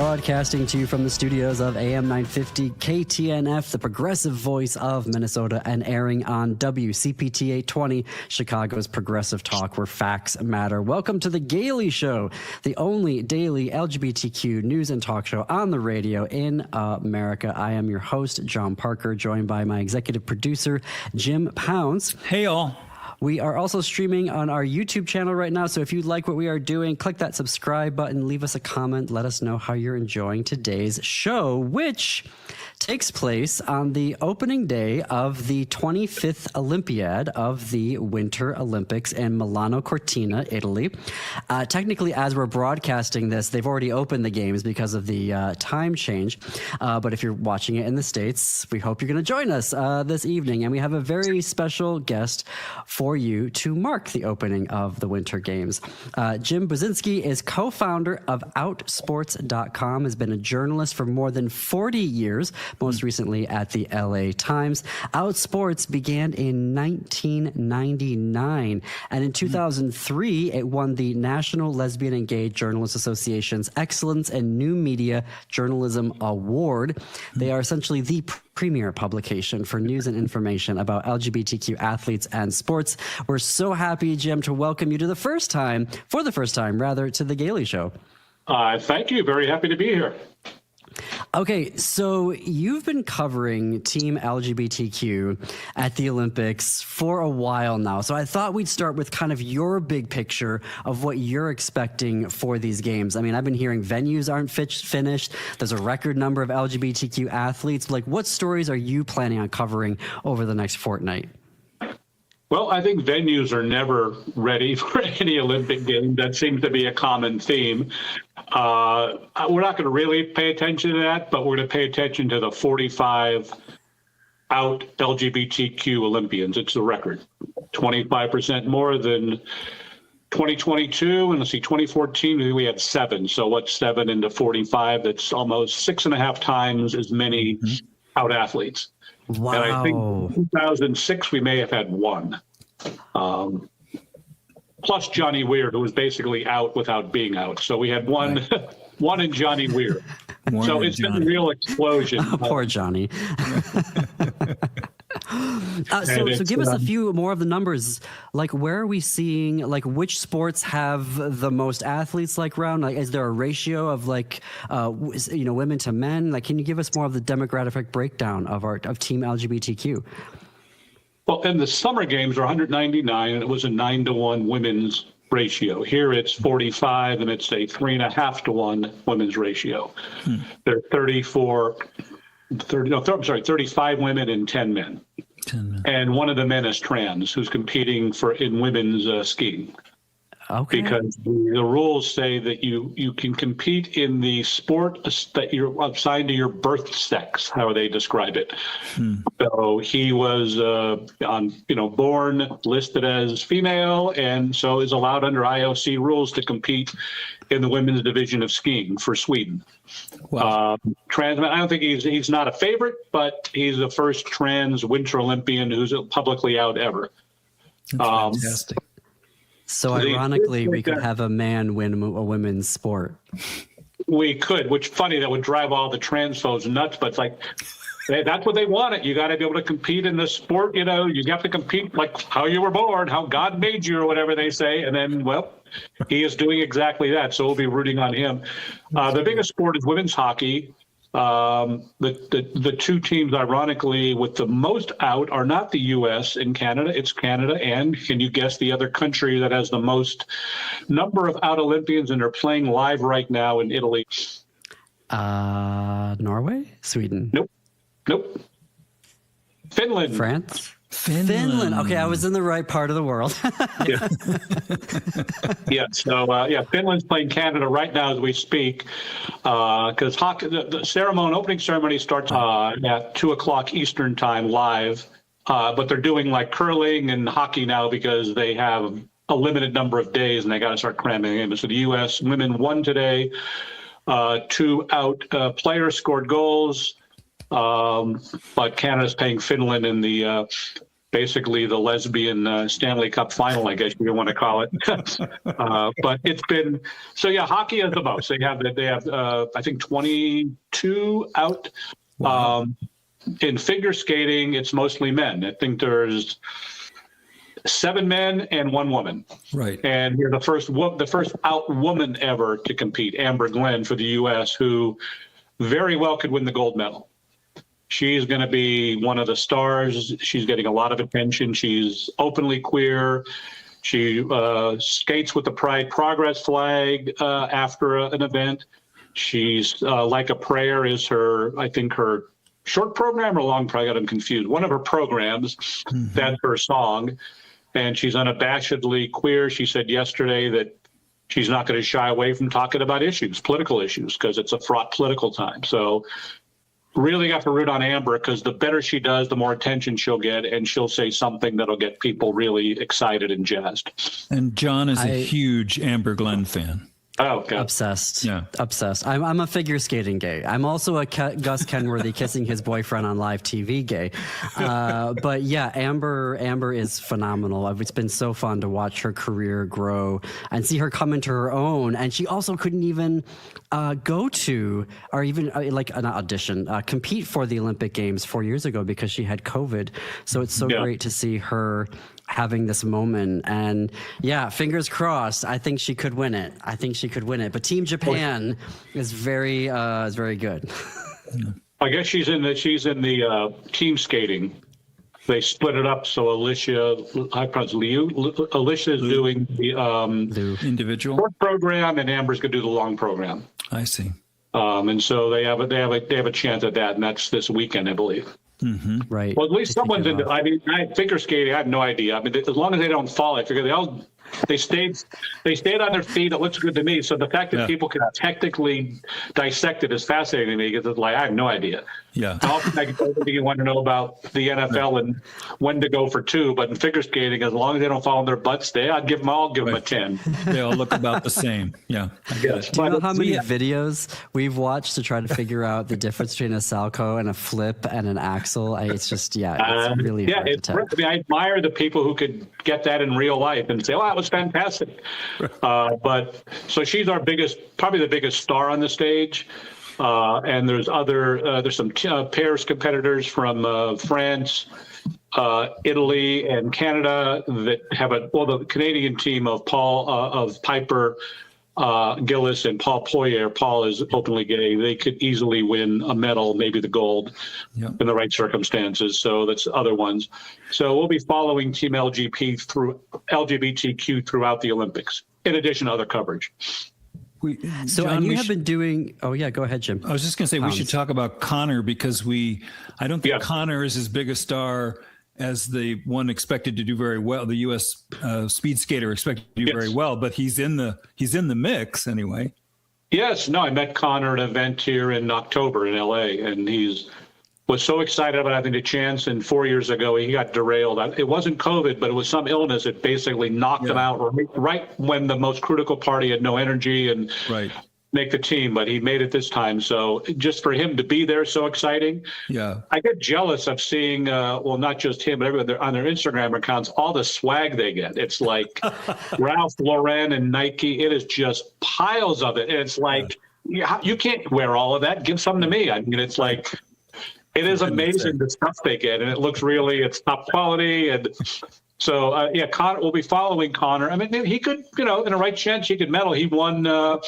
broadcasting to you from the studios of AM 950 KTNF, the progressive voice of Minnesota, and airing on WCPT 820, Chicago's progressive talk where facts matter. Welcome to The Gailey Show, the only daily LGBTQ news and talk show on the radio in America. I am your host, John Parker, joined by my executive producer, Jim Pounds. Hey, all. We are also streaming on our YouTube channel right now, so if you like what we are doing, click that subscribe button, leave us a comment, let us know how you're enjoying today's show, which takes place on the opening day of the 25th Olympiad of the Winter Olympics in Milano Cortina, Italy. Technically, as we're broadcasting this, they've already opened the games because of the time change, but if you're watching it in the States, we hope you're going to join us this evening, and we have a very special guest for you to mark the opening of the Winter Games. Jim Buzinski is co-founder of Outsports.com, has been a journalist for more than 40 years, most recently at the LA Times. Outsports began in 1999, and in 2003, it won the National Lesbian and Gay Journalists Association's Excellence in New Media Journalism Award. They are essentially the premier publication for news and information about LGBTQ athletes and sports. We're so happy, Jim, to welcome you to the first time, to The Gailey Show. Thank you. Very happy to be here. Okay, so you've been covering Team LGBTQ at the Olympics for a while now. So I thought we'd start with kind of your big picture of what you're expecting for these games. I mean, I've been hearing venues aren't finished. There's a record number of LGBTQ athletes. Like, what stories are you planning on covering over the next fortnight? Well, I think venues are never ready for any Olympic game. That seems to be a common theme. We're not going to really pay attention to that, but we're going to pay attention to the 45 out LGBTQ Olympians. It's the record, 25% more than 2022. And let's see, 2014, we had 7. So what's 7 into 45? That's almost 6.5 times as many out athletes. Wow. And I think in 2006, we may have had 1. Plus Johnny Weir, who was basically out without being out. So we had one, right. One in Johnny Weir. So it's been a real explosion. Oh, poor Johnny. So give us a few more of the numbers. Like, where are we seeing, like, which sports have the most athletes, like, around? Like, is there a ratio of, like, women to men? Like, can you give us more of the demographic breakdown of Team LGBTQ? Well, in the summer games are 199, and it was a 9-to-1 women's ratio. Here it's 45, and it's a 3.5-to-1 women's ratio. There are 35 women and 10 men. 10 men. And one of the men is trans, who's competing in women's skiing. Okay. Because the rules say that you can compete in the sport that you're assigned to your birth sex, how they describe it. So he was born listed as female, and so is allowed under IOC rules to compete in the women's division of skiing for Sweden. Wow. Trans, I don't think he's not a favorite, but he's the first trans Winter Olympian who's publicly out ever. That's fantastic. So ironically, we could have a man win a women's sport. We could, which funny, that would drive all the transphobes nuts, but it's like, that's what they wanted. You got to be able to compete in the sport. You have to compete like how you were born, how God made you, or whatever they say. And then, well, he is doing exactly that. So we'll be rooting on him. The biggest sport is women's hockey. The two teams, ironically, with the most out are not the U.S. and Canada. It's Canada. And can you guess the other country that has the most number of out Olympians, and they're playing live right now in Italy? Norway? Sweden? Nope. Finland. France? Finland. Okay, I was in the right part of the world. Yeah. So Finland's playing Canada right now as we speak, because the opening ceremony starts at 2:00 Eastern time live, but they're doing like curling and hockey now because they have a limited number of days and they got to start cramming in. So the U.S. women won today. 2 out players scored goals. But Canada's playing Finland in the basically the lesbian Stanley Cup final, I guess you want to call it. But it's been so. Yeah, hockey is the most. They have I think 22 out. Wow. In figure skating, it's mostly men. I think there's 7 men and 1 woman. Right. And you're the first out woman ever to compete, Amber Glenn for the U.S., who very well could win the gold medal. She's going to be one of the stars. She's getting a lot of attention. She's openly queer. She skates with the Pride Progress flag after an event. She's Like a Prayer is her short program or long program. I'm confused. One of her programs, that's her song. And she's unabashedly queer. She said yesterday that she's not going to shy away from talking about political issues, because it's a fraught political time. So really got to root on Amber, because the better she does, the more attention she'll get, and she'll say something that'll get people really excited and jazzed. And John is a huge Amber Glenn fan. Oh, God. Obsessed. Yeah. Obsessed. I'm a figure skating gay. I'm also a Gus Kenworthy kissing his boyfriend on live TV gay. But yeah, Amber is phenomenal. It's been so fun to watch her career grow and see her come into her own. And she also couldn't even go to, or even like an audition, compete for the Olympic Games 4 years ago because she had COVID. So it's so great to see her having this moment. And yeah, fingers crossed. I think she could win it. But Team Japan is very good. I guess she's in the team skating. They split it up. So Alicia is doing the individual short program, and Amber's going to do the long program. I see. And so they have a chance at that, and that's this weekend, I believe. Mm-hmm. Right. Well, at least someone's in. Figure skating, I have no idea. I mean, as long as they don't fall, I figure they stayed on their feet. It looks good to me. So the fact that people can technically dissect it is fascinating to me, because it's like, I have no idea. Yeah. You want to know about the NFL and when to go for 2, but in figure skating, as long as they don't fall on their butts, I'd give them a 10. They all look about the same. Yeah. Yes. Do you know how many videos we've watched to try to figure out the difference between a Salchow and a flip and an axle? It's just, it's really hard to tell. I admire the people who could get that in real life and say, "Oh, that was fantastic." But so she's probably the biggest star on the stage. And there's some pairs competitors from France, Italy, and Canada that have the Canadian team of Piper Gillis and Paul Poirier. Paul is openly gay. They could easily win a medal, maybe the gold, in the right circumstances. So that's other ones. So we'll be following Team LGBTQ throughout the Olympics, in addition to other coverage. John, you have been doing. Oh yeah, go ahead, Jim. I was just going to say we should talk about Connor, because I don't think Connor is as big a star as the one expected to do very well. The U.S. Speed skater expected to do very well, but he's in the mix anyway. Yes, no, I met Connor at an event here in October in L.A., and was so excited about having the chance. And 4 years ago, he got derailed. It wasn't COVID, but it was some illness that basically knocked him out right when the most critical party had no energy and make the team. But he made it this time. So just for him to be there, so exciting. Yeah, I get jealous of seeing, not just him, but everyone on their Instagram accounts, all the swag they get. It's like Ralph Lauren and Nike. It is just piles of it. And it's like, you can't wear all of that. Give some to me. I mean, it's like... It is amazing the stuff they get, and it looks it's top quality. And so, Connor, we'll be following Connor. I mean, he could, in a right chance, he could medal. He won the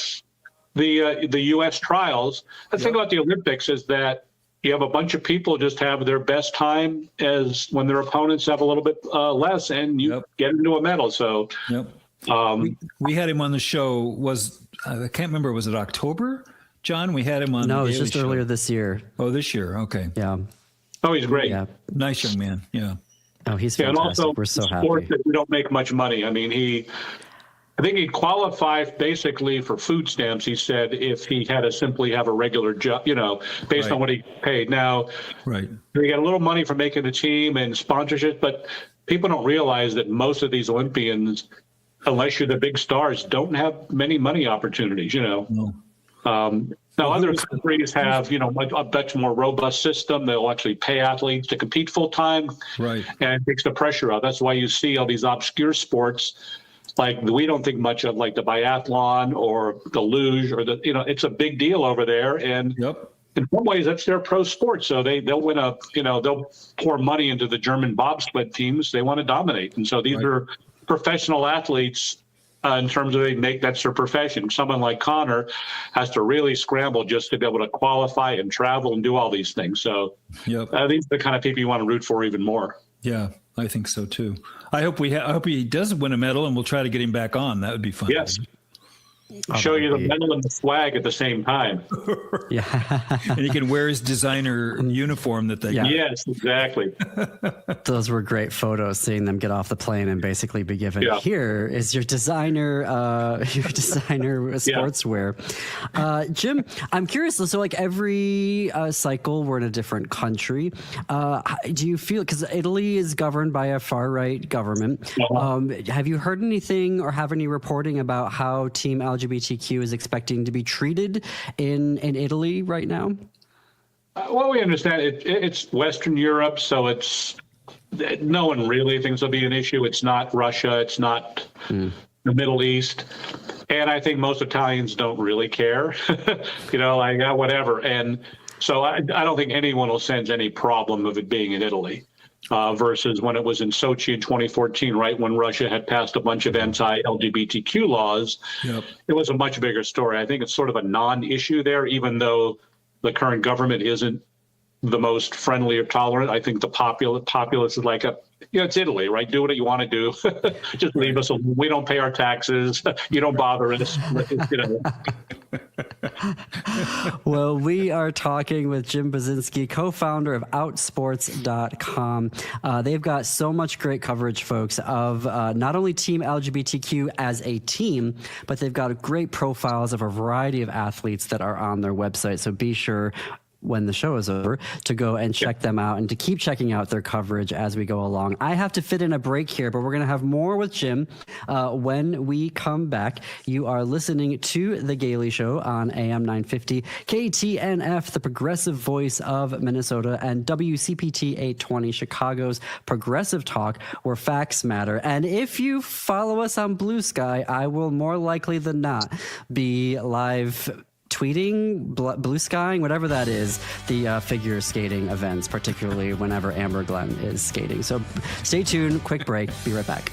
U.S. trials. The thing about the Olympics is that you have a bunch of people just have their best time as when their opponents have a little bit less, and you get into a medal. So, we had him on the show. I can't remember. Was it October? John, we had him on. No, it was just earlier this year. Oh, this year. Okay. Yeah. Oh, he's great. Yeah. Nice young man. Yeah. Oh, he's fantastic. And also, we're so happy. That we don't make much money. I mean, I think he'd qualify basically for food stamps. He said if he had to simply have a regular job, based on what he paid. Now, they get a little money for making the team and sponsorship, but people don't realize that most of these Olympians, unless you're the big stars, don't have many money opportunities. No. Now, other countries have, a much more robust system. They'll actually pay athletes to compete full time, Right? and it takes the pressure out. That's why you see all these obscure sports, like we don't think much of, like the biathlon or the luge, or it's a big deal over there. And Yep. in some ways, that's their pro sport. So they'll win they'll pour money into the German bobsled teams. They want to dominate, and so these are professional athletes. In terms of that's their profession. Someone like Connor has to really scramble just to be able to qualify and travel and do all these things. So these are the kind of people you want to root for even more. Yeah, I think so too. I hope I hope he does win a medal, and we'll try to get him back on. That would be fun. Yes. Show you the medal and the flag at the same time. Yeah. And he can wear his designer uniform that they. Yeah. Yes, exactly. Those were great photos, seeing them get off the plane and basically be given, here is your designer sportswear. Jim, I'm curious. So like every cycle, we're in a different country. Do you feel, because Italy is governed by a far-right government, have you heard anything or have any reporting about how Team LGBTQ is expecting to be treated in Italy right now? Well, we understand it's Western Europe, so no one really thinks it'll be an issue. It's not Russia. It's not the Middle East. And I think most Italians don't really care, whatever. And so I don't think anyone will sense any problem of it being in Italy. Versus when it was in Sochi in 2014, right, when Russia had passed a bunch of anti-LGBTQ laws. Yep. It was a much bigger story. I think it's sort of a non-issue there, even though the current government isn't the most friendly or tolerant. I think the populace is like it's Italy, right? Do what you want to do. Just leave us alone. We don't pay our taxes. You don't bother us. Well, we are talking with Jim Buzinski, co-founder of Outsports.com. They've got so much great coverage, folks, of not only Team LGBTQ as a team, but they've got great profiles of a variety of athletes that are on their website. So be sure, when the show is over, to go and check them out and to keep checking out their coverage as we go along. I have to fit in a break here, but we're going to have more with Jim when we come back. You are listening to The Gailey Show on AM 950, KTNF, the progressive voice of Minnesota, and WCPT 820, Chicago's progressive talk, where facts matter. And if you follow us on Blue Sky, I will more likely than not be live tweeting, blue skying, whatever that is, the figure skating events, particularly whenever Amber Glenn is skating. So stay tuned, quick break, be right back.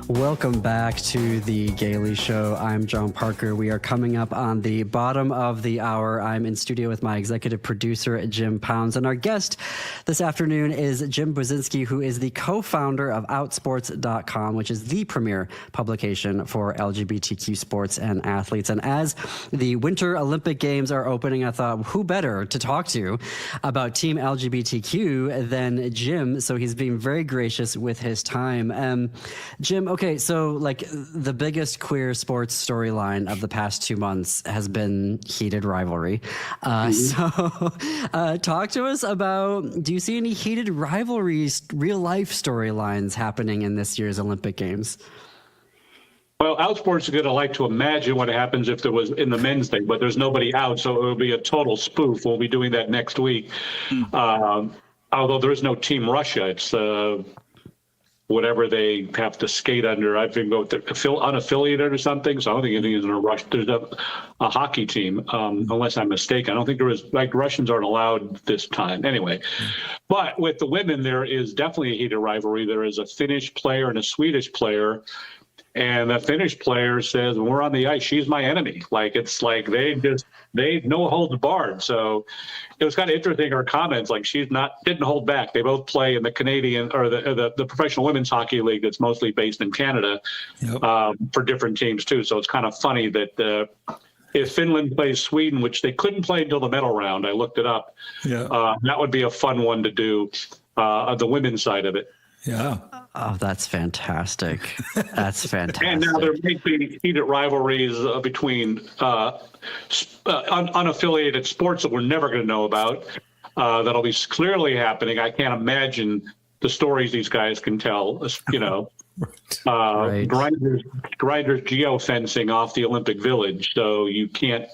Welcome back to The Gailey Show. I'm John Parker. We are coming up on the bottom of the hour. I'm in studio with my executive producer, Jim Pounds. And our guest this afternoon is Jim Buzinski, who is the co-founder of Outsports.com, which is the premier publication for LGBTQ sports and athletes. And as the Winter Olympic Games are opening, I thought, who better to talk to about Team LGBTQ than Jim? So he's being very gracious with his time. Jim, okay, so like the biggest queer sports storyline of the past 2 months has been heated rivalry. So talk to us about, do you see any heated rivalries, real life storylines happening in this year's Olympic Games? Well, Outsports is going to like to imagine what happens if there was in the men's thing, but there's nobody out, so it will be a total spoof. We'll be doing that next week. Although there is no Team Russia, it's whatever they have to skate under. I think they're unaffiliated or something. So I don't think anything is in a rush. There's a hockey team, unless I'm mistaken. I don't think there is, like, Russians aren't allowed this time. Anyway, but with the women, there is definitely a heated rivalry. There is a Finnish player and a Swedish player. And the Finnish player says, when we're on the ice, she's my enemy. Like, it's like they no holds barred. So it was kind of interesting, her comments, like didn't hold back. They both play in the Canadian or the professional women's hockey league that's mostly based in Canada. Yep. For different teams too. So it's kind of funny that if Finland plays Sweden, which they couldn't play until the medal round, I looked it up. Yeah. That would be a fun one to do, the women's side of it. Yeah. Oh, that's fantastic. That's fantastic. And now there may be heated rivalries between unaffiliated sports that we're never going to know about. That'll be clearly happening. I can't imagine the stories these guys can tell. You know, Right. grinders geofencing off the Olympic Village, so you can't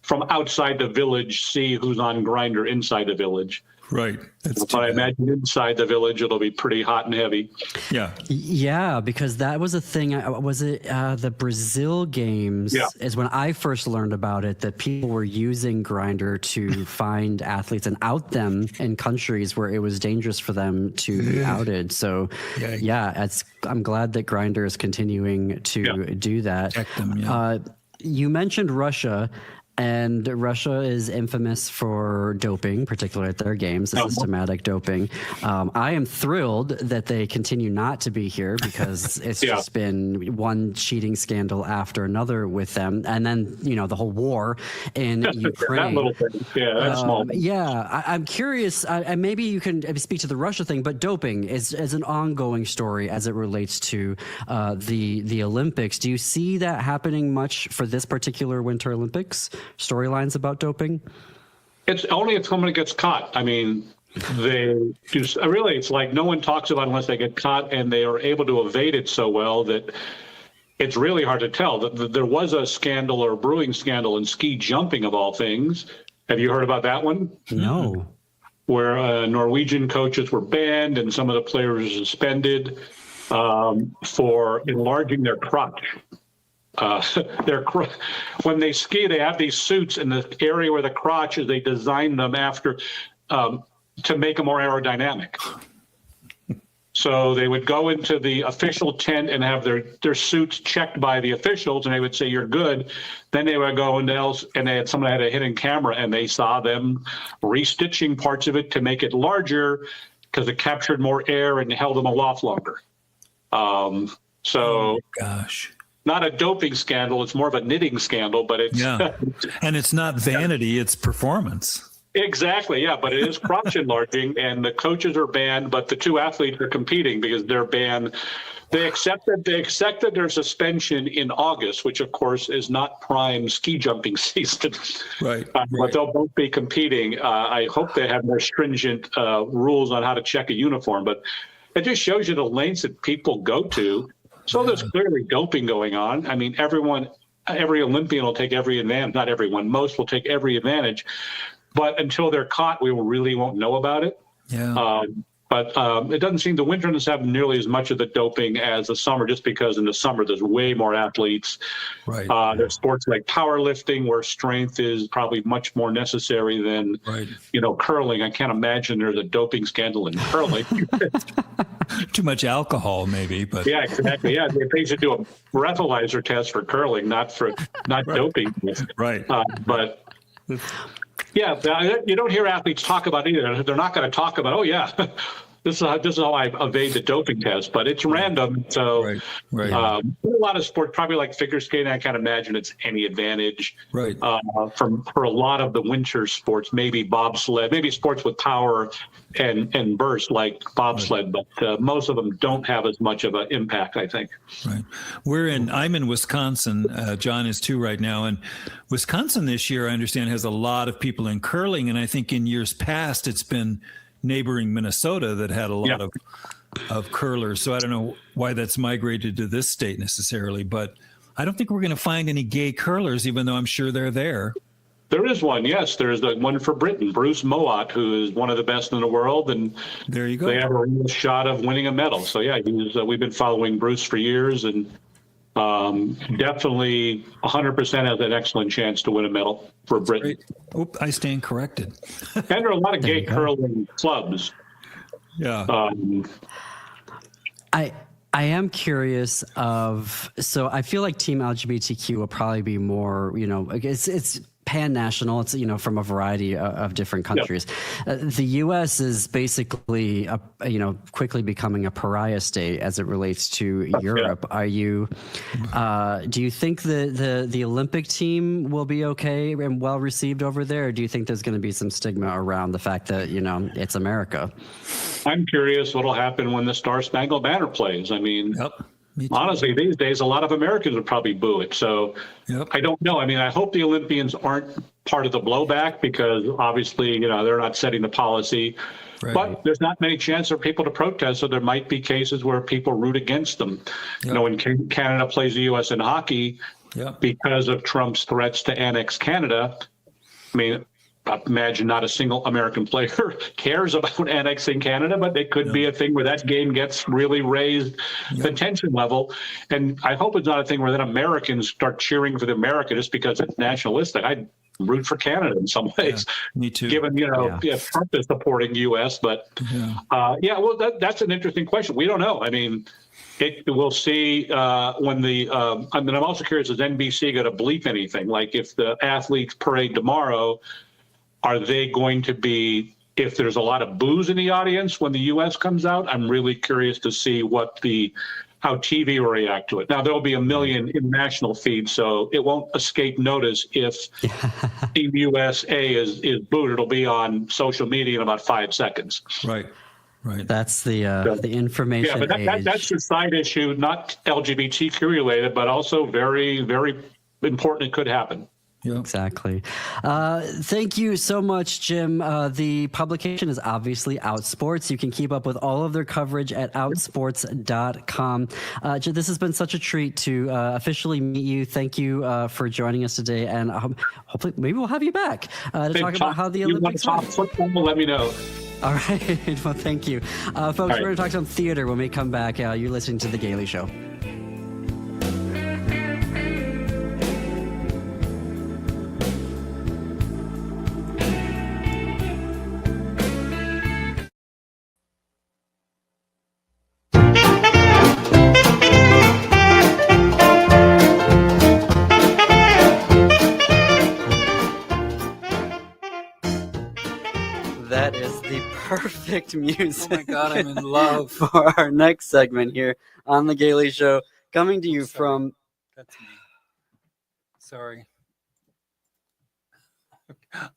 from outside the village see who's on Grinder inside the village. Right. But I imagine inside the village it'll be pretty hot and heavy. Yeah. Yeah, because that was a thing. Was it the Brazil games? Yeah. Is when I first learned about it, that people were using Grinder to find athletes and out them in countries where it was dangerous for them to be outed. So, yeah, I'm glad that Grinder is continuing to do that. Protect them, yeah. You mentioned Russia. And Russia is infamous for doping, particularly at their games, systematic doping. I am thrilled that they continue not to be here because it's just been one cheating scandal after another with them. And then, you know, the whole war in Ukraine. That little thing. Yeah, that's small. Yeah, I'm curious, and maybe you can speak to the Russia thing, but doping is an ongoing story as it relates to the Olympics. Do you see that happening much for this particular Winter Olympics? Storylines about doping? It's only if someone gets caught. I mean, they just really, it's like no one talks about it unless they get caught, and they are able to evade it so well that it's really hard to tell. There was a scandal or a brewing scandal in ski jumping, of all things. Have you heard about that one? No. Where Norwegian coaches were banned and some of the players were suspended for enlarging their crotch. When they ski, they have these suits in the area where the crotch is. They design them after to make them more aerodynamic. So they would go into the official tent and have their suits checked by the officials, and they would say you're good. Then they would go into else, and they had someone had a hidden camera, and they saw them restitching parts of it to make it larger because it captured more air and held them aloft longer. Oh, gosh. Not a doping scandal. It's more of a knitting scandal, but it's and it's not vanity; it's performance. Exactly, yeah. But it is crotch enlarging, and the coaches are banned, but the two athletes are competing because they're banned. They accepted their suspension in August, which of course is not prime ski jumping season. Right. But they'll both be competing. I hope they have more stringent rules on how to check a uniform, but it just shows you the lengths that people go to. So there's clearly doping going on. I mean, every Olympian will take every advantage. Not everyone, most will take every advantage. But until they're caught, we really won't know about it. Yeah. But it doesn't seem the winter doesn't have nearly as much of the doping as the summer, just because in the summer there's way more athletes. Right. There's sports like powerlifting where strength is probably much more necessary than, curling. I can't imagine there's a doping scandal in curling. Too much alcohol, maybe, but yeah, exactly. Yeah, they should do a breathalyzer test for curling, not doping. Right. But yeah, you don't hear athletes talk about it either. They're not going to talk about, this is how I evade the doping test, but it's random. So a lot of sports, probably like figure skating, I can't imagine it's any advantage. Right. For a lot of the winter sports, maybe bobsled, maybe sports with power and burst like bobsled, but most of them don't have as much of an impact, I think. Right. I'm in Wisconsin. John is too right now. And Wisconsin this year, I understand, has a lot of people in curling. And I think in years past, it's been neighboring Minnesota that had a lot of curlers. So I don't know why that's migrated to this state necessarily, but I don't think we're going to find any gay curlers, even though I'm sure they're there. There is one, yes. There's the one for Britain, Bruce Mowat, who is one of the best in the world, and there you go. They have a real shot of winning a medal. So yeah, we've been following Bruce for years, and definitely 100% has an excellent chance to win a medal for Britain. Great. I stand corrected. And there are a lot of gay curling clubs. Yeah. I am curious so I feel like Team LGBTQ will probably be more, it's pan-national. It's, from a variety of different countries. The U.S. is basically, quickly becoming a pariah state as it relates to Europe. Are you? Do you think the Olympic team will be okay and well received over there, or do you think there's going to be some stigma around the fact that it's America? I'm curious what'll happen when the Star Spangled Banner plays. I mean. Yep. Honestly, these days, a lot of Americans would probably boo it. So I don't know. I mean, I hope the Olympians aren't part of the blowback because obviously, they're not setting the policy. Right. But there's not many chances for people to protest. So there might be cases where people root against them. When Canada plays the U.S. in hockey because of Trump's threats to annex Canada, I mean, I imagine not a single American player cares about annexing Canada, but it could be a thing where that game gets really raised the tension level. And I hope it's not a thing where then Americans start cheering for the America just because it's nationalistic. I'd root for Canada in some ways. Me too. Given, Trump is supporting U.S. But well, that's an interesting question. We don't know. I mean, we'll see when I'm also curious, is NBC going to bleep anything? Like if the athletes parade tomorrow, are they going to be, if there's a lot of boos in the audience when the U.S. comes out? I'm really curious to see how TV will react to it. Now, there'll be a million international feeds, so it won't escape notice if Team USA is booed. It'll be on social media in about 5 seconds. Right. That's the information but that's the side issue, not LGBTQ related, but also very, very important. It could happen. Yep. Exactly. Thank you so much, Jim. The publication is obviously Outsports. You can keep up with all of their coverage at outsports.com. This has been such a treat to officially meet you. Thank you for joining us today. And hopefully maybe we'll have you back to talk about how the Olympics went. Football, let me know. All right. Well, thank you. Folks, we're going to talk some theater when we come back. You're listening to The Gailey Show. That is the perfect music. Oh my God, I'm in love. For our next segment here on The Gailey Show, coming to you from... That's me. Sorry.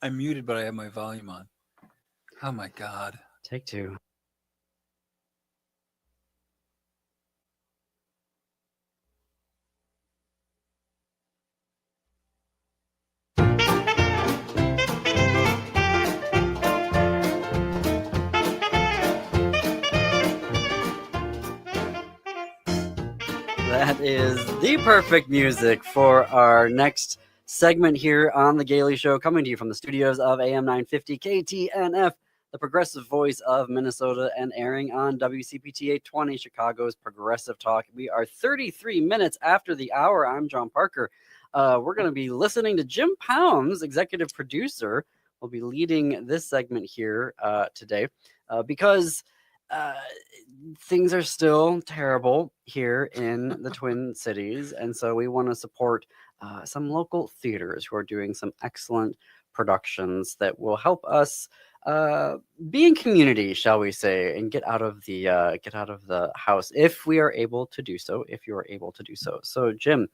I'm muted, but I have my volume on. Oh my God. Take two. That is the perfect music for our next segment here on The Gailey Show, coming to you from the studios of AM 950 KTNF, the progressive voice of Minnesota, and airing on WCPT 820, Chicago's Progressive Talk. We are 33 minutes after the hour. I'm John Parker. We're going to be listening to Jim Pounds, executive producer, will be leading this segment here today because... things are still terrible here in the Twin Cities, and so we want to support some local theaters who are doing some excellent productions that will help us be in community, shall we say, and get out of the house if we are able to do so. If you are able to do so. So, Jim,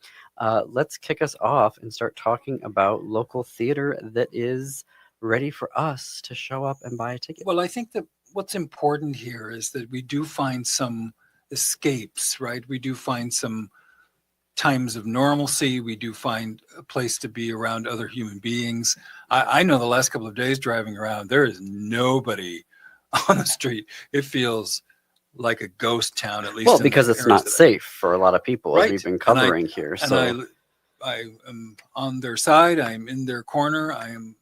let's kick us off and start talking about local theater that is ready for us to show up and buy a ticket. Well, I think that what's important here is that we do find some escapes, right? We do find some times of normalcy. We do find a place to be around other human beings. I know the last couple of days driving around, there is nobody on the street. It feels like a ghost town, at least. Well, because it's not safe for a lot lot of people, right. As we've been covering here. And I am on their side. I'm in their corner. I am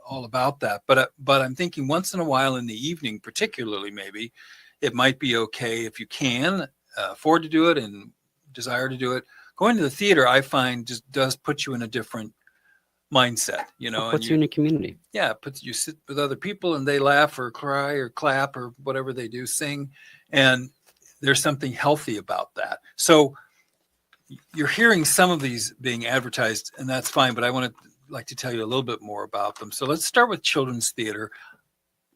all about that. But I'm thinking once in a while in the evening, particularly, maybe it might be okay if you can afford to do it and desire to do it. Going to the theater, I find, just does put you in a different mindset, you know. It puts you in a community. Yeah, you sit with other people and they laugh or cry or clap or whatever they do, sing, and there's something healthy about that. So you're hearing some of these being advertised, and that's fine. But I want to like to tell you a little bit more about them. So let's start with children's theater.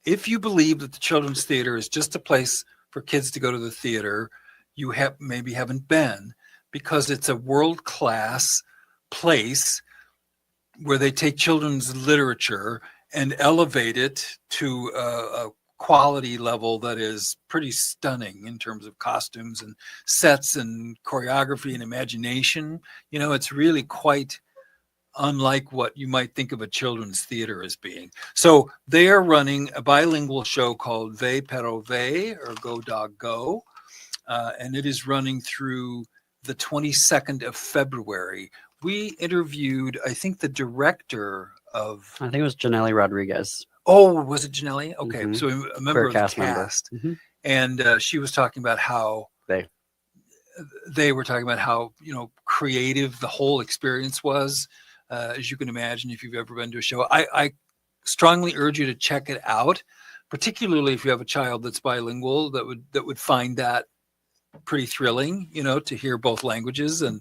If you believe that the children's theater is just a place for kids to go to the theater, you maybe haven't been, because it's a world-class place where they take children's literature and elevate it to a quality level that is pretty stunning in terms of costumes and sets and choreography and imagination. You know, it's really quite unlike what you might think of a children's theater as being. So they are running a bilingual show called Ve Pero Ve, or Go Dog Go, and it is running through the 22nd of February. We interviewed, I think, the director of... I think it was Janelle Rodriguez. Oh, was it Janelle? Okay, Mhm. so a member of the cast. Mm-hmm. And she was talking about how... They were talking about how, you know, creative the whole experience was. As you can imagine, if you've ever been to a show, I strongly urge you to check it out, particularly if you have a child that's bilingual, that would find that pretty thrilling, you know, to hear both languages and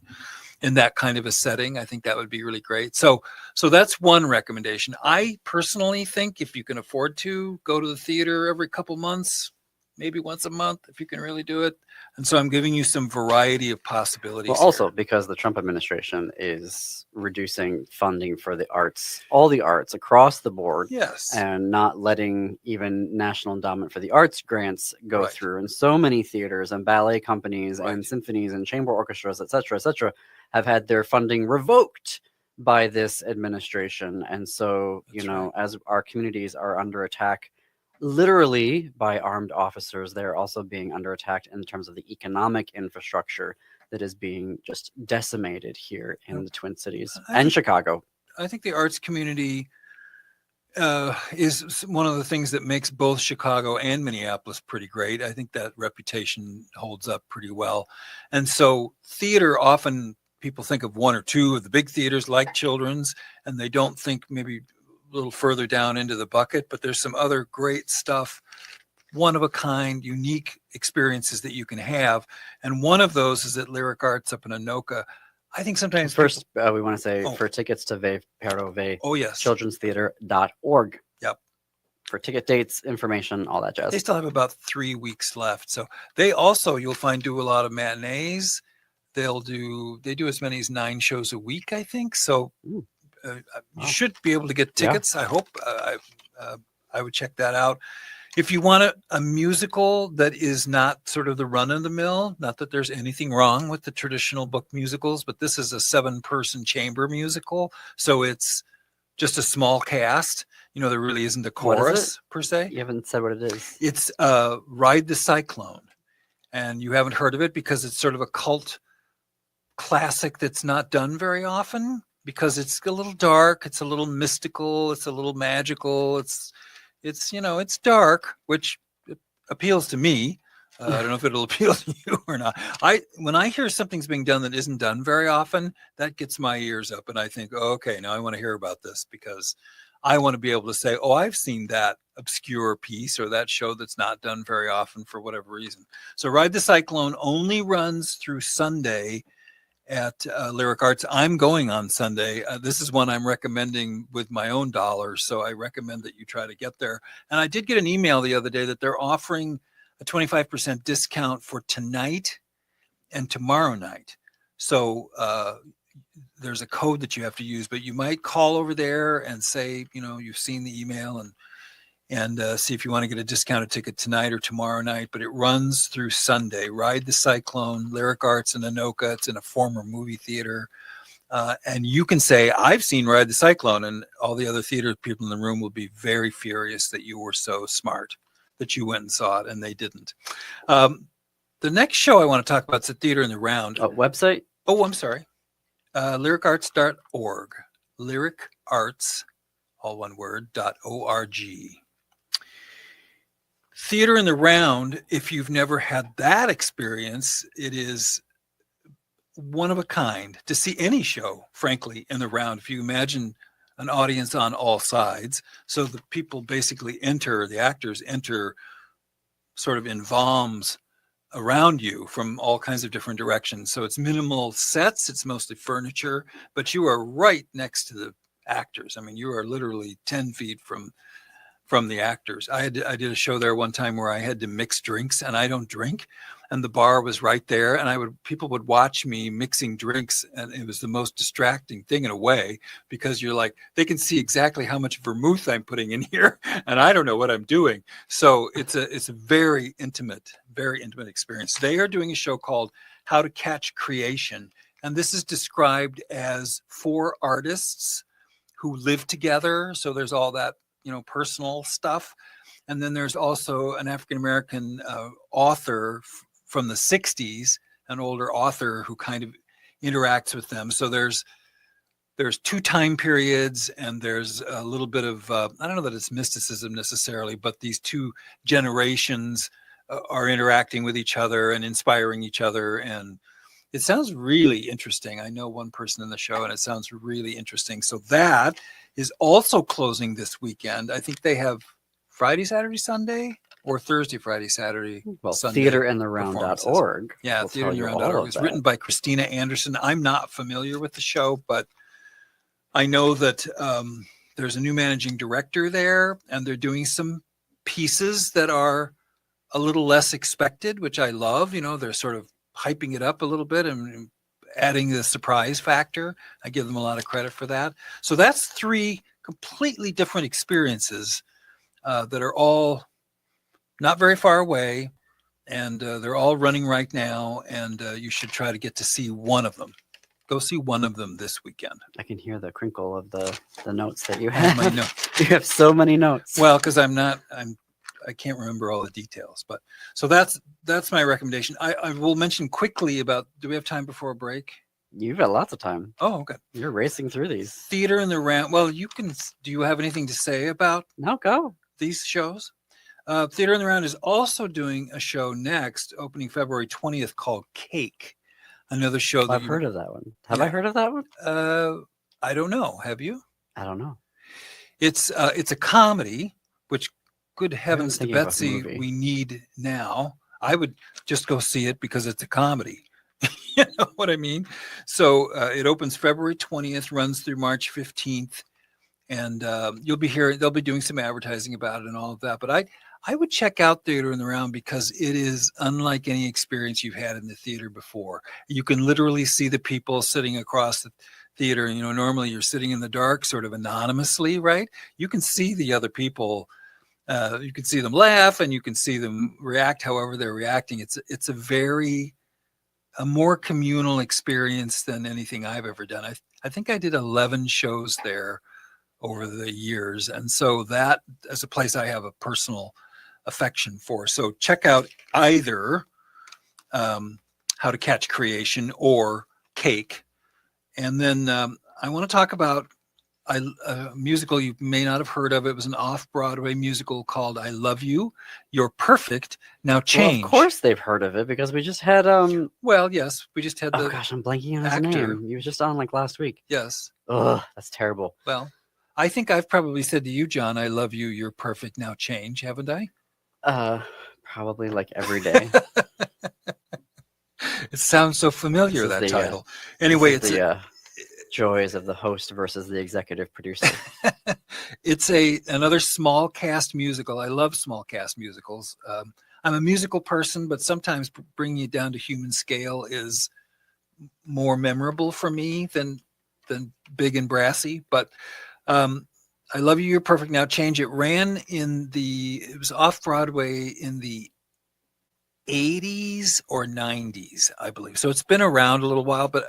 in that kind of a setting. I think that would be really great. So that's one recommendation. I personally think if you can afford to go to the theater every couple months, maybe once a month, if you can really do it. And so I'm giving you some variety of possibilities. Well, also because the Trump administration is reducing funding for the arts, all the arts across the board. Yes. And not letting even National Endowment for the Arts grants go through. And so many theaters and ballet companies and symphonies and chamber orchestras, et cetera, have had their funding revoked by this administration. And so, you know, as our communities are under attack, literally by armed officers, they're also being under attack in terms of the economic infrastructure that is being just decimated here in the Twin Cities and Chicago. I think the arts community is one of the things that makes both Chicago and Minneapolis pretty great. I think that reputation holds up pretty well. And so theater, often people think of one or two of the big theaters like Children's, and they don't think maybe a little further down into the bucket, but there's some other great stuff, one of a kind, unique experiences that you can have. And one of those is at Lyric Arts up in Anoka. I think sometimes first we want to say for tickets to Ve Pero Ve, childrenstheater.org. Yep. For ticket dates, information, all that jazz. They still have about 3 weeks left. So they also, you'll find, do a lot of matinees. They do as many as 9 shows a week, I think. So you should be able to get tickets. I hope. I would check that out. If you want a musical that is not sort of the run of the mill, not that there's anything wrong with the traditional book musicals, but this is a 7-person chamber musical. So it's just a small cast. You know, there really isn't a chorus per se. You haven't said what it is. It's Ride the Cyclone. And you haven't heard of it because it's sort of a cult classic that's not done very often, because it's a little dark, it's a little mystical, it's a little magical, it's you know, it's dark, which appeals to me. I don't know if it'll appeal to you or not. When I hear something's being done that isn't done very often, that gets my ears up, and I think, oh, okay, now I want to hear about this, because I want to be able to say, oh, I've seen that obscure piece or that show that's not done very often for whatever reason. So Ride the Cyclone only runs through Sunday at Lyric Arts. I'm going on Sunday. This is one I'm recommending with my own dollars, so I recommend that you try to get there. And I did get an email the other day that they're offering a 25% discount for tonight and tomorrow night. So there's a code that you have to use, but you might call over there and say, you know, you've seen the email and see if you want to get a discounted ticket tonight or tomorrow night. But it runs through Sunday. Ride the Cyclone, Lyric Arts in Anoka. It's in a former movie theater. And you can say, I've seen Ride the Cyclone, and all the other theater people in the room will be very furious that you were so smart that you went and saw it and they didn't. The next show I want to talk about is the Theater in the Round. Website? Oh, I'm sorry. Lyricarts.org. Lyric Arts, all one word, .org. Theater in the Round, if you've never had that experience, it is one of a kind to see any show, frankly, in the round. If you imagine an audience on all sides, so the people basically the actors enter sort of in vams around you from all kinds of different directions. So it's minimal sets, it's mostly furniture, but you are right next to the actors. I mean, you are literally 10 feet from the actors. I did a show there one time where I had to mix drinks, and I don't drink, and the bar was right there, and people would watch me mixing drinks, and it was the most distracting thing in a way, because you're like, they can see exactly how much vermouth I'm putting in here, and I don't know what I'm doing. So it's a very intimate experience. They are doing a show called How to Catch Creation, and this is described as 4 artists who live together. So there's all that, personal stuff. And then there's also an African-American author from the 60s, an older author who kind of interacts with them. So there's 2 time periods, and there's a little bit of, I don't know that it's mysticism necessarily, but these 2 generations are interacting with each other and inspiring each other. And it sounds really interesting. I know one person in the show, and it sounds really interesting. So that is also closing this weekend. I think they have Friday, Saturday, Sunday, or Thursday, Friday, Saturday, Sunday. Theaterintheround.org. Yeah, theaterintheround.org. It's written by Christina Anderson. I'm not familiar with the show, but I know that there's a new managing director there, and they're doing some pieces that are a little less expected, which I love. They're sort of hyping it up a little bit and adding the surprise factor. I give them a lot of credit for that. So that's 3 completely different experiences that are all not very far away, and they're all running right now, and you should try to get to see one of them. Go see one of them this weekend. I can hear the crinkle of the notes that you have. My notes. You have so many notes. Well, because I can't remember all the details, but so that's my recommendation. I will mention quickly about, do we have time before a break? You've got lots of time. Oh, okay. You're racing through these. Theater in the Round. Well, do you have anything to say about go. These shows? Theater in the Round is also doing a show next, opening February 20th, called Cake. Another show that I've heard of that one. Have I heard of that one? I don't know. Have you? I don't know. It's a comedy, which, good heavens to Betsy, we need now. I would just go see it because it's a comedy. You know what I mean? So it opens February 20th, runs through March 15th, and you'll be here. They'll be doing some advertising about it and all of that. But I would check out Theater in the Round because it is unlike any experience you've had in the theater before. You can literally see the people sitting across the theater. Normally you're sitting in the dark, sort of anonymously, right? You can see the other people. You can see them laugh, and you can see them react however they're reacting. It's a more communal experience than anything I've ever done. I think I did 11 shows there over the years. And so that is a place I have a personal affection for. So check out either How to Catch Creation or Cake. And then I want to talk about a musical you may not have heard of. It was an off-Broadway musical called I Love You, You're Perfect, Now Change. Well, of course they've heard of it because we just had Well, yes, we just had oh gosh, I'm blanking on his actor. name. He was just on like last week. Yes. Ugh, that's terrible. Well, I think I've probably said to you, John, I love you, you're perfect, now change, haven't I? Probably like every day. It sounds so familiar, that title. Anyway, it's the joys of the host versus the executive producer. It's another small cast musical. I love small cast musicals. I'm a musical person, but sometimes bringing it down to human scale is more memorable for me than big and brassy. But I Love You, You're Perfect, Now Change. It ran it was off Broadway in the 80s or 90s, I believe. So it's been around a little while, but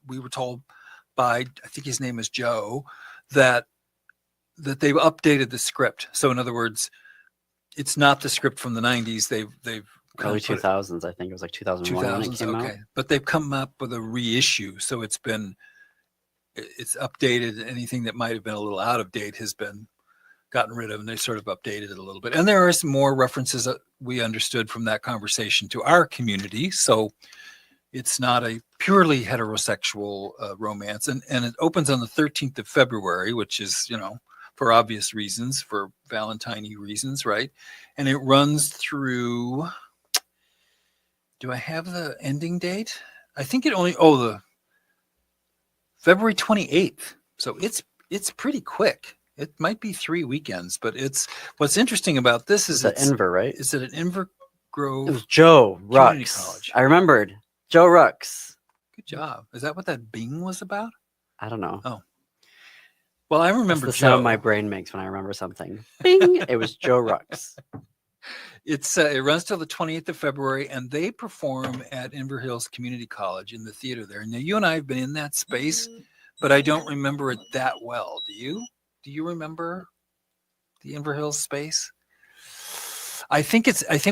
we were told by, I think his name is Joe, that they've updated the script. So in other words, it's not the script from the 90s. They've early 2000s. I think it was like 2001 when it came out. But they've come up with a reissue. So it's updated. Anything that might have been a little out of date has been gotten rid of, and they sort of updated it a little bit. And there are some more references that we understood from that conversation to our community. So it's not a purely heterosexual romance. And it opens on the 13th of February, which is, for obvious reasons, for Valentine-y reasons, right? And it runs through, do I have the ending date? I think it only, the February 28th. So it's pretty quick. It might be 3 weekends, but what's interesting about this is It's at Inver, right? Is it at Inver Grove? It was Joe Community Rux. College. I remembered. Joe Rux. Good job. Is that what that Bing was about? I don't know. Oh. Well, I remember That's the Joe. sound my brain makes when I remember something. Bing! It was Joe Rux. It runs till the 28th of February, and they perform at Inver Hills Community College in the theater there. Now, you and I have been in that space, but I don't remember it that well. Do you? Do you remember the Inver Hills space? I think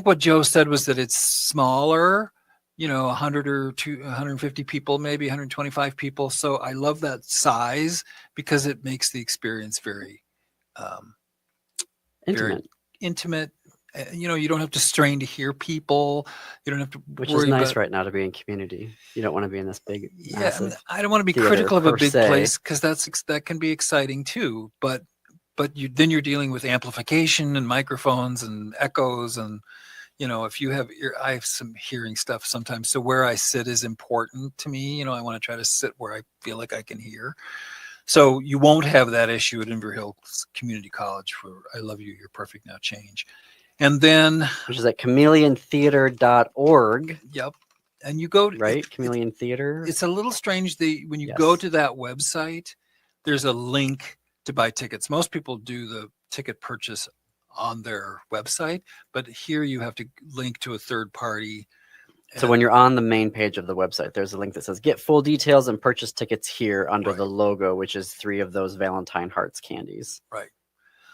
what Joe said was that it's smaller, 100 or 150 people, maybe 125 people. So I love that size because it makes the experience very Intimate. very intimate. You don't have to strain to hear people. You don't have to Which worry is nice about, right now to be in community. You don't want to be in this big, massive I don't want to be theater critical of a per big se. place because that can be exciting too. But then you're dealing with amplification and microphones and echoes and if you have I have some hearing stuff sometimes. So where I sit is important to me. I want to try to sit where I feel like I can hear. So you won't have that issue at Inver Hills Community College for I Love You, You're Perfect Now Change. And then, which is at chameleontheater.org. Yep. And you go right. Chameleon Theater. It's a little strange. When you Yes. go to that website, there's a link to buy tickets. Most people do the ticket purchase on their website, but here you have to link to a third party. So when you're on the main page of the website, there's a link that says get full details and purchase tickets here under the logo, which is 3 of those Valentine Hearts candies. Right.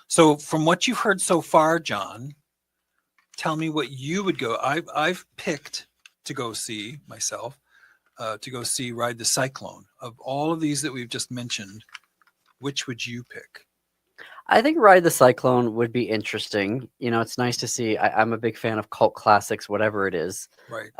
So from what you've heard so far, John, tell me what you would go. I've picked to go see myself, to go see Ride the Cyclone. Of all of these that we've just mentioned, which would you pick? I think Ride the Cyclone would be interesting. It's nice to see. I'm a big fan of cult classics, whatever it is. Right.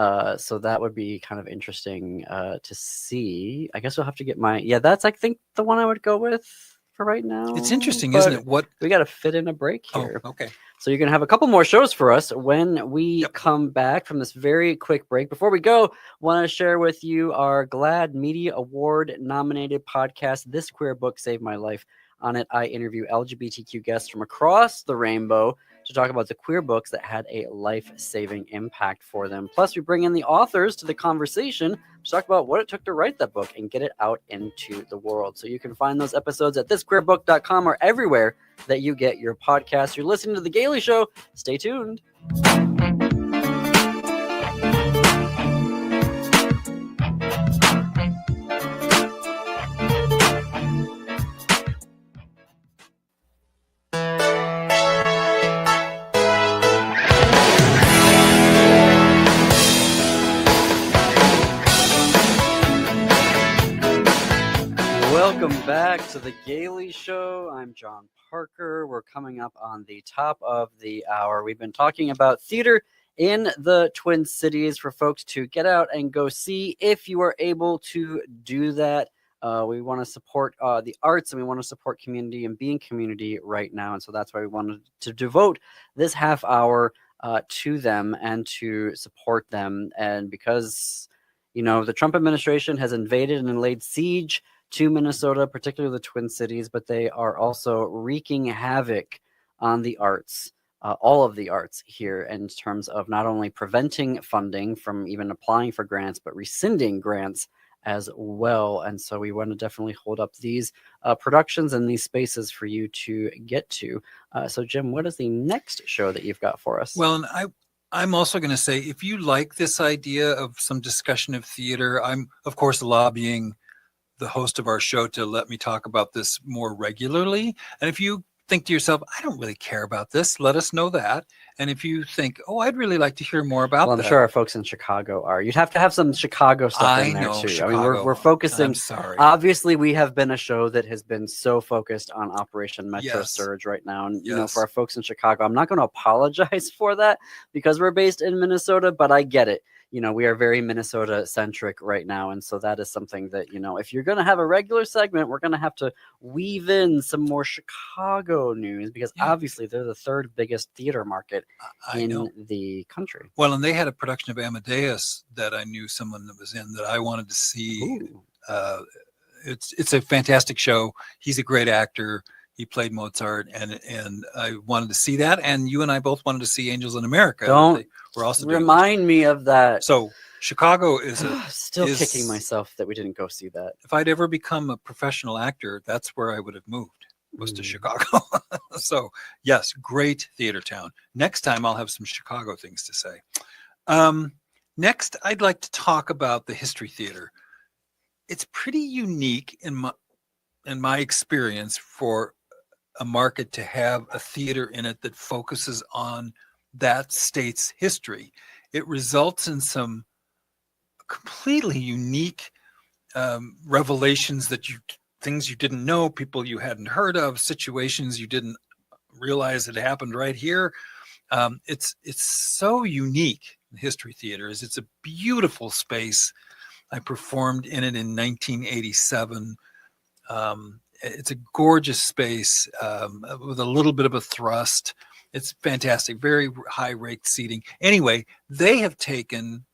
So that would be kind of interesting to see. I guess we'll have to get that's, I think, the one I would go with for right now. It's interesting, isn't it? What we got to fit in a break here. Oh, okay. So you're going to have a couple more shows for us when we come back from this very quick break. Before we go, want to share with you our GLAAD Media Award nominated podcast, This Queer Book Saved My Life. On it, I interview LGBTQ guests from across the rainbow to talk about the queer books that had a life-saving impact for them. Plus, we bring in the authors to the conversation to talk about what it took to write that book and get it out into the world. So you can find those episodes at thisqueerbook.com or everywhere that you get your podcasts. You're listening to The Gailey Show. Stay tuned. Welcome back to The Gailey Show. I'm John Parker. We're coming up on the top of the hour. We've been talking about theater in the Twin Cities for folks to get out and go see if you are able to do that. We want to support the arts and we want to support community and be in community right now. And so that's why we wanted to devote this half hour to them and to support them. And because, the Trump administration has invaded and laid siege to Minnesota, particularly the Twin Cities, but they are also wreaking havoc on the arts, all of the arts here in terms of not only preventing funding from even applying for grants, but rescinding grants as well. And so we want to definitely hold up these productions and these spaces for you to get to. So Jim, what is the next show that you've got for us? Well, and I'm also going to say, if you like this idea of some discussion of theater, I'm of course lobbying the host of our show to let me talk about this more regularly. And if you think to yourself, I don't really care about this, let us know that. And if you think, I'd really like to hear more about that. I'm sure our folks in Chicago are. You'd have to have some Chicago stuff in there too. Chicago. I mean, we're focusing. I'm sorry. Obviously, we have been a show that has been so focused on Operation Metro Surge right now. And, for our folks in Chicago, I'm not going to apologize for that because we're based in Minnesota, but I get it. We are very Minnesota centric right now. And so that is something that, if you're going to have a regular segment, we're going to have to weave in some more Chicago news because obviously they're the third biggest theater market in the country. Well, and they had a production of Amadeus that I knew someone that was in that I wanted to see. it's a fantastic show. He's a great actor. He played Mozart, and I wanted to see that. And you and I both wanted to see Angels in America. Don't we're also remind me of that. So Chicago is still kicking myself that we didn't go see that. If I'd ever become a professional actor, that's where I would have moved, was to Chicago. So yes, great theater town. Next time I'll have some Chicago things to say. Next, I'd like to talk about the History Theater. It's pretty unique in my experience for a market to have a theater in it that focuses on that state's history. It results in some completely unique revelations things you didn't know, people you hadn't heard of, situations you didn't realize had happened right here. It's so unique. The History Theater it's a beautiful space. I performed in it in 1987. It's a gorgeous space with a little bit of a thrust. It's fantastic, very high raked seating. Anyway, they have taken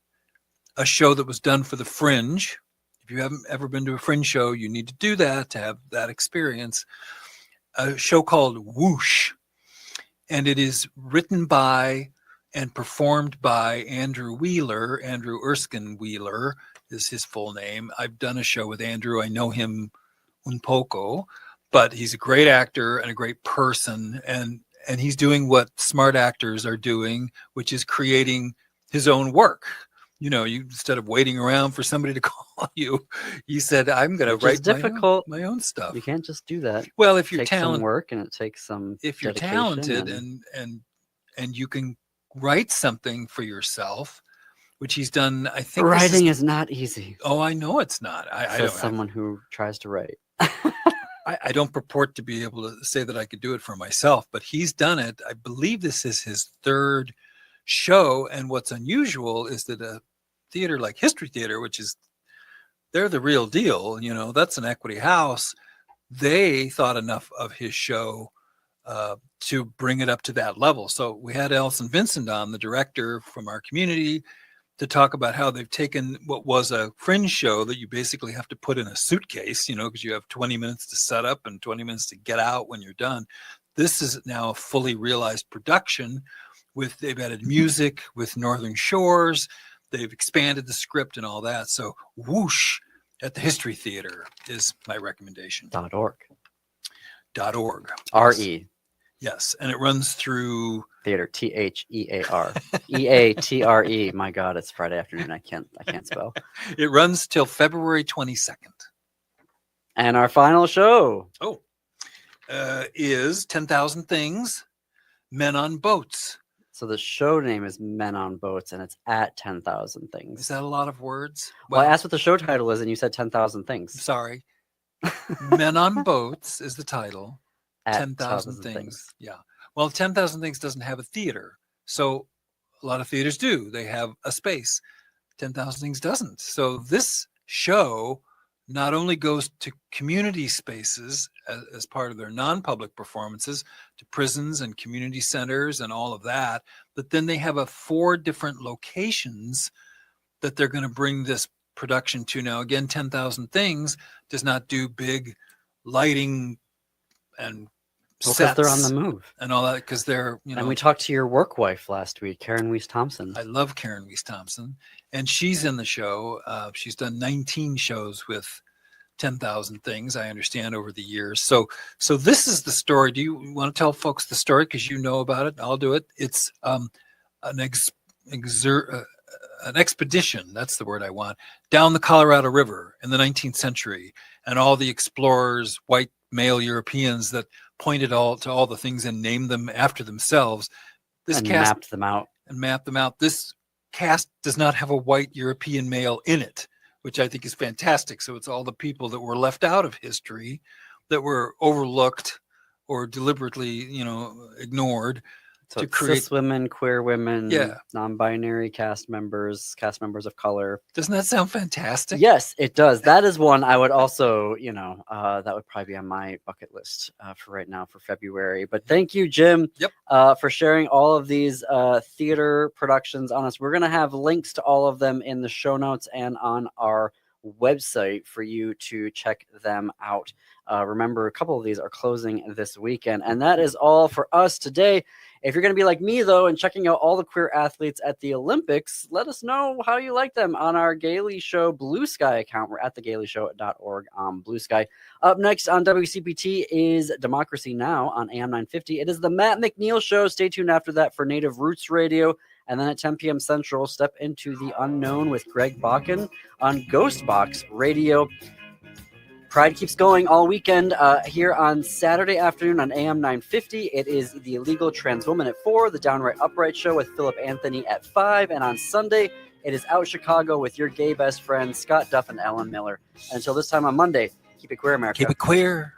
a show that was done for the Fringe. If you haven't ever been to a Fringe show, you need to do that to have that experience. A show called Whoosh. And it is written by and performed by Andrew Erskine Wheeler is his full name. I've done a show with Andrew. I know him un poco, but he's a great actor and a great person. And he's doing what smart actors are doing, which is creating his own work. You instead of waiting around for somebody to call you, you said, I'm going to write my own stuff. You can't just do that. Well, if you're talented, some work and it takes some if you're talented and you can write something for yourself, which he's done, I think writing is not easy. Oh, I know it's not. I don't. Someone who tries to write. I don't purport to be able to say that I could do it for myself, but he's done it. I believe this is his third show. And what's unusual is that a theater like History Theater, they're the real deal. That's an equity house. They thought enough of his show to bring it up to that level. So we had Alison Vincent on, the director from our community, to talk about how they've taken what was a Fringe show that you basically have to put in a suitcase, because you have 20 minutes to set up and 20 minutes to get out when you're done. This is now a fully realized production they've added music with Northern Shores. They've expanded the script and all that. So Whoosh at the History Theater is my recommendation. .org. .re. Yes, and it runs through theater. THEAR. EATRE. My God, it's Friday afternoon. I can't spell. It runs till February 22nd. And our final show is 10,000 Things, Men on Boats. So the show name is Men on Boats, and it's at 10,000 Things. Is that a lot of words? Well, I asked what the show title is, and you said 10,000 Things. Sorry. Men on Boats is the title. 10,000 things. Yeah. Well, 10,000 Things doesn't have a theater. So a lot of theaters do. They have a space. 10,000 Things doesn't. So this show not only goes to community spaces as part of their non-public performances, to prisons and community centers and all of that, but then they have 4 different locations that they're going to bring this production to. Now, again, 10,000 Things does not do big lighting and because they're on the move and all that, because they're, And we talked to your work wife last week, Karen Weiss Thompson. I love Karen Weiss Thompson, and she's in the show. She's done 19 shows with 10,000 Things, I understand, over the years. So this is the story. Do you want to tell folks the story, because you know about it? I'll do it. It's an expedition, that's the word I want, down the Colorado River in the 19th century, and all the explorers, white male Europeans, that pointed to all the things and named them after themselves. This cast mapped them out. This cast does not have a white European male in it, which I think is fantastic. So it's all the people that were left out of history, that were overlooked or deliberately, ignored. So to create cis women, queer women, non-binary cast members of color. Doesn't that sound fantastic? Yes, it does. That is one I would also, that would probably be on my bucket list for right now for February. But thank you, Jim, for sharing all of these theater productions on us. We're going to have links to all of them in the show notes and on our website for you to check them out. Remember, a couple of these are closing this weekend. And that is all for us today. If you're going to be like me, though, and checking out all the queer athletes at the Olympics, let us know how you like them on our Gaily Show Blue Sky account. We're at thegaileyshow.org on Blue Sky. Up next on WCPT is Democracy Now! On AM 950. It is the Matt McNeil Show. Stay tuned after that for Native Roots Radio. And then at 10 p.m. Central, step into the unknown with Greg Bakken on Ghost Box Radio. Pride keeps going all weekend here on Saturday afternoon on AM 950. It is the Illegal Trans Woman at 4, the Downright Upright Show with Philip Anthony at 5. And on Sunday, it is Out Chicago with your gay best friends, Scott Duff and Ellen Miller. Until this time on Monday, keep it queer, America. Keep it queer.